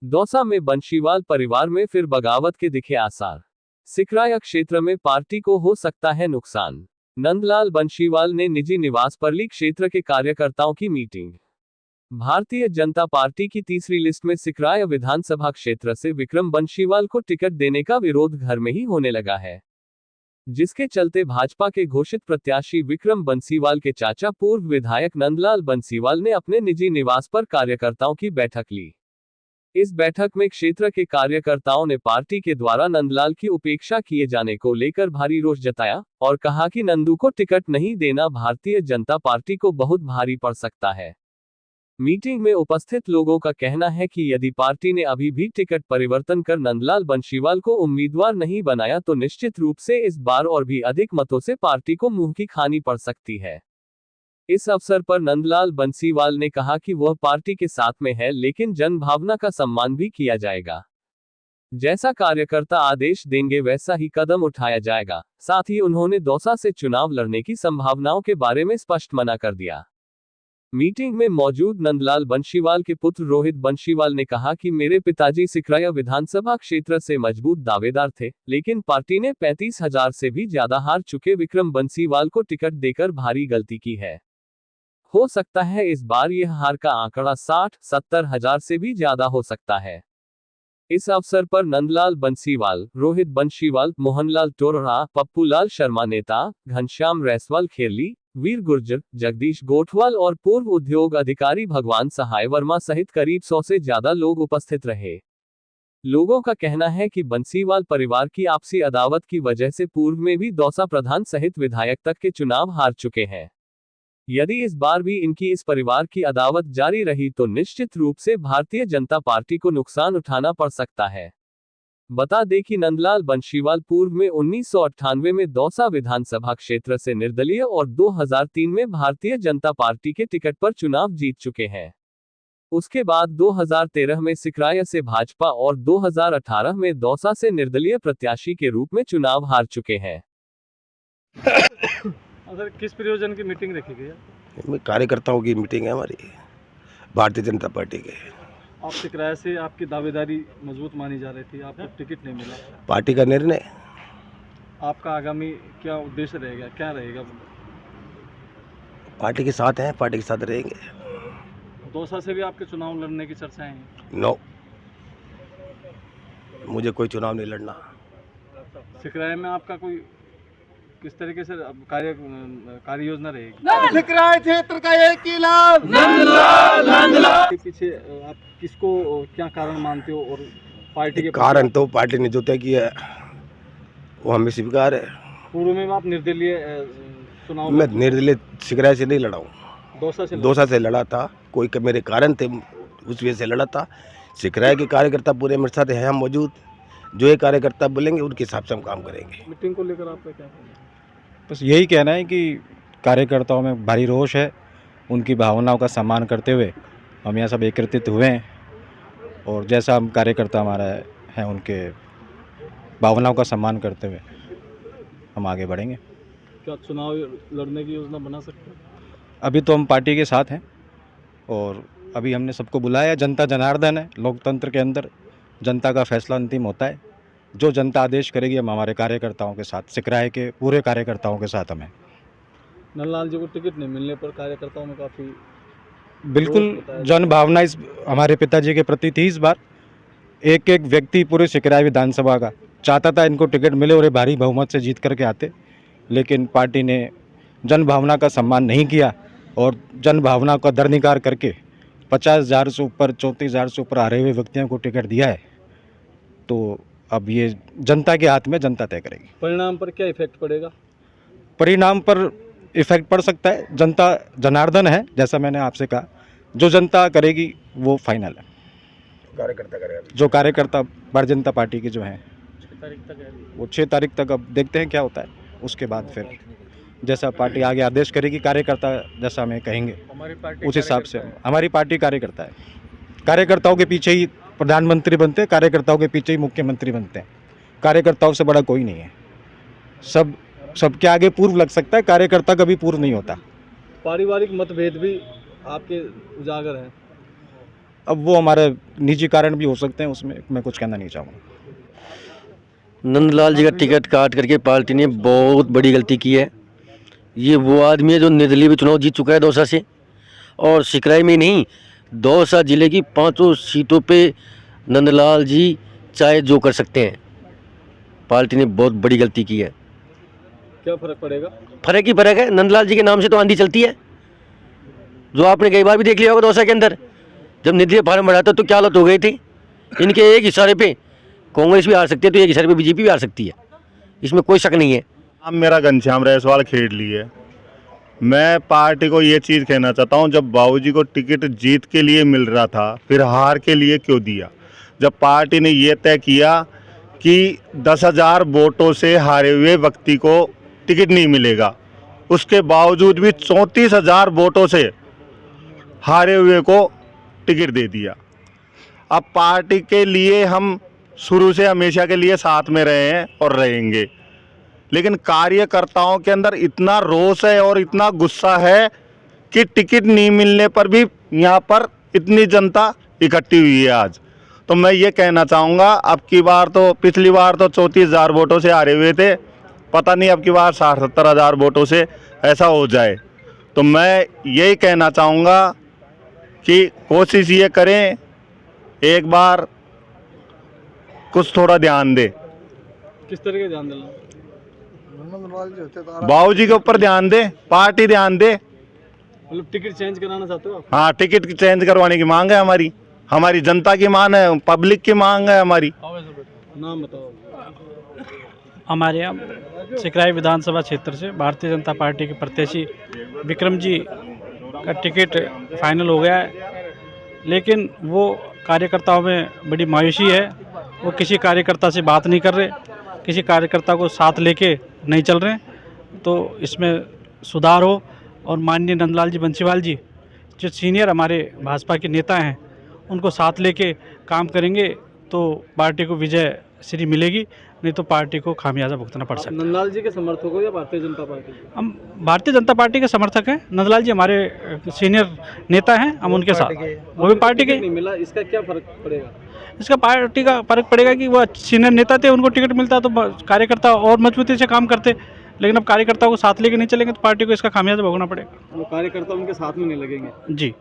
दौसा में बंशीवाल परिवार में फिर बगावत के दिखे आसार। सिकराया क्षेत्र में पार्टी को हो सकता है नुकसान। नंदलाल बंशीवाल ने निजी निवास परली क्षेत्र के कार्यकर्ताओं की मीटिंग। भारतीय जनता पार्टी की तीसरी लिस्ट में सिकराया विधानसभा क्षेत्र से विक्रम बंशीवाल को टिकट देने का विरोध घर में ही होने लगा है, जिसके चलते भाजपा के घोषित प्रत्याशी विक्रम बंसीवाल के चाचा पूर्व विधायक नंदलाल बंसीवाल ने अपने निजी निवास पर कार्यकर्ताओं की बैठक ली। इस बैठक में क्षेत्र के कार्यकर्ताओं ने पार्टी के द्वारा नंदलाल की उपेक्षा किए जाने को लेकर भारी रोष जताया और कहा कि नंदू को टिकट नहीं देना भारतीय जनता पार्टी को बहुत भारी पड़ सकता है। मीटिंग में उपस्थित लोगों का कहना है कि यदि पार्टी ने अभी भी टिकट परिवर्तन कर नंदलाल बंशीवाल को उम्मीदवार नहीं बनाया तो निश्चित रूप से इस बार और भी अधिक मतों से पार्टी को मुंह की खानी पड़ सकती है। इस अवसर पर नंदलाल बंसीवाल ने कहा कि वह पार्टी के साथ में है, लेकिन जनभावना का सम्मान भी किया जाएगा। जैसा कार्यकर्ता आदेश देंगे वैसा ही कदम उठाया जाएगा। साथ ही उन्होंने दौसा से चुनाव लड़ने की संभावनाओं के बारे में स्पष्ट मना कर दिया। मीटिंग में मौजूद नंदलाल बंशीवाल के पुत्र रोहित बंशीवाल ने कहा कि मेरे पिताजी सिकराया विधानसभा क्षेत्र से मजबूत दावेदार थे, लेकिन पार्टी ने 35,000 से भी ज्यादा हार चुके विक्रम बंसीवाल को टिकट देकर भारी गलती की है। हो सकता है इस बार यह हार का आंकड़ा 60-70 हजार से भी ज्यादा हो सकता है। इस अवसर पर नंदलाल बंसीवाल, रोहित बंशीवाल, मोहनलाल टोररा, पप्पूलाल शर्मा नेता, घनश्याम रैसवाल खेरली, वीर गुर्जर, जगदीश गोठवाल और पूर्व उद्योग अधिकारी भगवान सहाय वर्मा सहित करीब 100 से ज्यादा लोग उपस्थित रहे। लोगों का कहना है कि बंसीवाल परिवार की आपसी अदावत की वजह से पूर्व में भी दौसा प्रधान सहित विधायक तक के चुनाव हार चुके हैं। यदि इस बार भी इनकी इस परिवार की अदावत जारी रही तो निश्चित रूप से भारतीय जनता पार्टी को नुकसान उठाना पड़ सकता है। बता दें कि नंदलाल बंशीवाल पूर्व में 1998 में दौसा विधानसभा क्षेत्र से निर्दलीय और 2003 में भारतीय जनता पार्टी के टिकट पर चुनाव जीत चुके हैं। उसके बाद 2013 में सिकराया से भाजपा और 2018 में दौसा से निर्दलीय प्रत्याशी के रूप में चुनाव हार चुके हैं। अगर किस प्रयोजन की मीटिंग रखी गई है? कार्यकर्ताओं की मीटिंग है हमारी भारतीय जनता पार्टी के। आप सिकराया से आपकी दावेदारी मजबूत मानी जा रही थी, आपको टिकट नहीं मिला। पार्टी का निर्णय। आपका आगामी क्या उद्देश्य रहेगा, क्या रहेगा? पार्टी के साथ हैं, पार्टी के साथ रहेंगे। दौसा से भी आपके चुनाव लड़ने की चर्चाएं हैं? नो, मुझे कोई चुनाव नहीं लड़ना। सिकराया में आपका कोई किस तरीके से कार्य योजना रहेगी? सिकराया क्षेत्र का एक ही नाम नंदलाल। पीछे आप किसको क्या कारण मानते हो और पार्टी के कारण तो पार्टी ने जो तय किया है वो हमें स्वीकार है। पूर्व में आप निर्दलीय चुनाव मैं निर्दलीय सिकराया से नहीं लड़ा हूँ, दौसा से लड़ा था। कोई मेरे कारण थे, उस वजह से लड़ा था। सिकराया के कार्यकर्ता पूरे मेरे साथ हैं, हम मौजूद। जो ये कार्यकर्ता बोलेंगे उनके हिसाब से हम काम करेंगे। मीटिंग को लेकर आपका क्या कहना है? बस यही कहना है कि कार्यकर्ताओं में भारी रोष है, उनकी भावनाओं का सम्मान करते हुए हम यहाँ सब एकत्रित हुए हैं और जैसा हम कार्यकर्ता हमारा है उनके भावनाओं का सम्मान करते हुए हम आगे बढ़ेंगे। क्या चुनाव लड़ने की योजना बना सकते हैं? अभी तो हम पार्टी के साथ हैं और अभी हमने सबको बुलाया। जनता जनार्दन है, लोकतंत्र के अंदर जनता का फैसला अंतिम होता है। जो जनता आदेश करेगी हम हमारे कार्यकर्ताओं के साथ, सिकराया के पूरे कार्यकर्ताओं के साथ हमें। नंदलाल जी को टिकट नहीं मिलने पर कार्यकर्ताओं में काफ़ी बिल्कुल जन भावना इस हमारे पिताजी के प्रति थी। इस बार एक एक व्यक्ति पूरे सिकराया विधानसभा का चाहता था इनको टिकट मिले और ये भारी बहुमत से जीत करके आते, लेकिन पार्टी ने जन भावना का सम्मान नहीं किया और जन भावना का दरनिकार करके 50,000 से ऊपर 34,000 से ऊपर आ रहे हुए व्यक्तियों को टिकट दिया है। तो अब ये जनता के हाथ में, जनता तय करेगी। परिणाम पर क्या इफेक्ट पड़ेगा? परिणाम पर इफेक्ट पड़ सकता है। जनता जनार्दन है, जैसा मैंने आपसे कहा, जो जनता करेगी वो फाइनल है। कार्यकर्ता करेगा, जो कार्यकर्ता भारतीय जनता पार्टी के जो हैं 6 तारीख तक है वो 6 तारीख तक, अब देखते हैं क्या होता है। उसके बाद फिर जैसा पार्टी आगे आदेश करेगी, कार्यकर्ता जैसा हमें कहेंगे उस हिसाब से। हमारी पार्टी कार्यकर्ता है, कार्यकर्ताओं के पीछे ही प्रधानमंत्री बनते हैं, कार्यकर्ताओं के पीछे ही मुख्यमंत्री बनते हैं। कार्यकर्ताओं से बड़ा कोई नहीं है। सबके आगे पूर्व लग सकता है, कार्यकर्ता कभी पूर्व नहीं होता। पारिवारिक मतभेद भी आपके उजागर हैं? अब वो हमारे निजी कारण भी हो सकते हैं, उसमें मैं कुछ कहना नहीं चाहूँगा। नंदलाल जी का टिकट काट करके पार्टी ने बहुत बड़ी गलती की है। ये वो आदमी है जो निर्दलीय भी चुनाव जीत चुका है दौसा से, और सिकराई में नहीं, दौसा जिले की 5 सीटों पे नंदलाल जी चाहे जो कर सकते हैं। पार्टी ने बहुत बड़ी गलती की है। क्या फर्क पड़ेगा? फर्क ही फर्क है। नंदलाल जी के नाम से तो आंधी चलती है, जो आपने कई बार भी देख लिया होगा। दौसा के अंदर जब निर्दलीय फार्म बढ़ा था तो क्या हालत हो गई थी। इनके एक इशारे पे कांग्रेस भी हार सकती है, तो एक इशारे पे बीजेपी भी हार सकती है, इसमें कोई शक नहीं है। नाम मेरा घनश्याम रैसवाल खेड़ली है। मैं पार्टी को ये चीज़ कहना चाहता हूँ, जब बाबूजी को टिकट जीत के लिए मिल रहा था, फिर हार के लिए क्यों दिया? जब पार्टी ने ये तय किया कि 10,000 वोटों से हारे हुए व्यक्ति को टिकट नहीं मिलेगा, उसके बावजूद भी 34,000 वोटों से हारे हुए को टिकट दे दिया। अब पार्टी के लिए हम शुरू से हमेशा के लिए साथ में रहे हैं और रहेंगे, लेकिन कार्यकर्ताओं के अंदर इतना रोष है और इतना गुस्सा है कि टिकट नहीं मिलने पर भी यहाँ पर इतनी जनता इकट्ठी हुई है आज। तो मैं ये कहना चाहूँगा, अब की बार तो, पिछली बार तो 34,000 वोटों से हारे हुए थे, पता नहीं अब की बार 60-70,000 वोटों से ऐसा हो जाए। तो मैं यही कहना चाहूँगा कि कोशिश ये करें, एक बार कुछ थोड़ा ध्यान दे, किस तरह के ध्यान देना? बाबूजी के ऊपर ध्यान दे, पार्टी ध्यान दे। मतलब टिकट चेंज कराना चाहते हो आप? हाँ, टिकट चेंज करवाने की मांग है हमारी, हमारी जनता की मांग है, पब्लिक की मांग है हमारी। नाम बताओ। हमारे यहाँ सिकराई विधानसभा क्षेत्र से भारतीय जनता पार्टी के प्रत्याशी विक्रम जी का टिकट फाइनल हो गया है, लेकिन वो कार्यकर्ताओं में बड़ी मायूसी है। वो किसी कार्यकर्ता से बात नहीं कर रहे, किसी कार्यकर्ता को साथ लेके नहीं चल रहे। तो इसमें सुधार हो, और माननीय नंदलाल जी बंसीवाल जी जो सीनियर हमारे भाजपा के नेता हैं, उनको साथ लेके काम करेंगे तो पार्टी को विजय श्री मिलेगी, नहीं तो पार्टी को खामियाजा भुगतना पड़ सकता है। नंदलाल जी के समर्थक हो या भारतीय जनता पार्टी? हम भारतीय जनता पार्टी के समर्थक हैं। नंदलाल जी हमारे सीनियर नेता हैं, हम उनके साथ, वो भी पार्टी के। नहीं मिला, इसका क्या फर्क पड़ेगा? इसका पार्टी का फर्क पड़ेगा कि वो सीनियर नेता थे, उनको टिकट मिलता तो कार्यकर्ता और मजबूती से काम करते, लेकिन अब कार्यकर्ताओं को साथ लेके नहीं चलेंगे तो पार्टी को इसका खामियाजा भोगना पड़ेगा। वो कार्यकर्ता उनके साथ में नहीं लगेंगे? जी।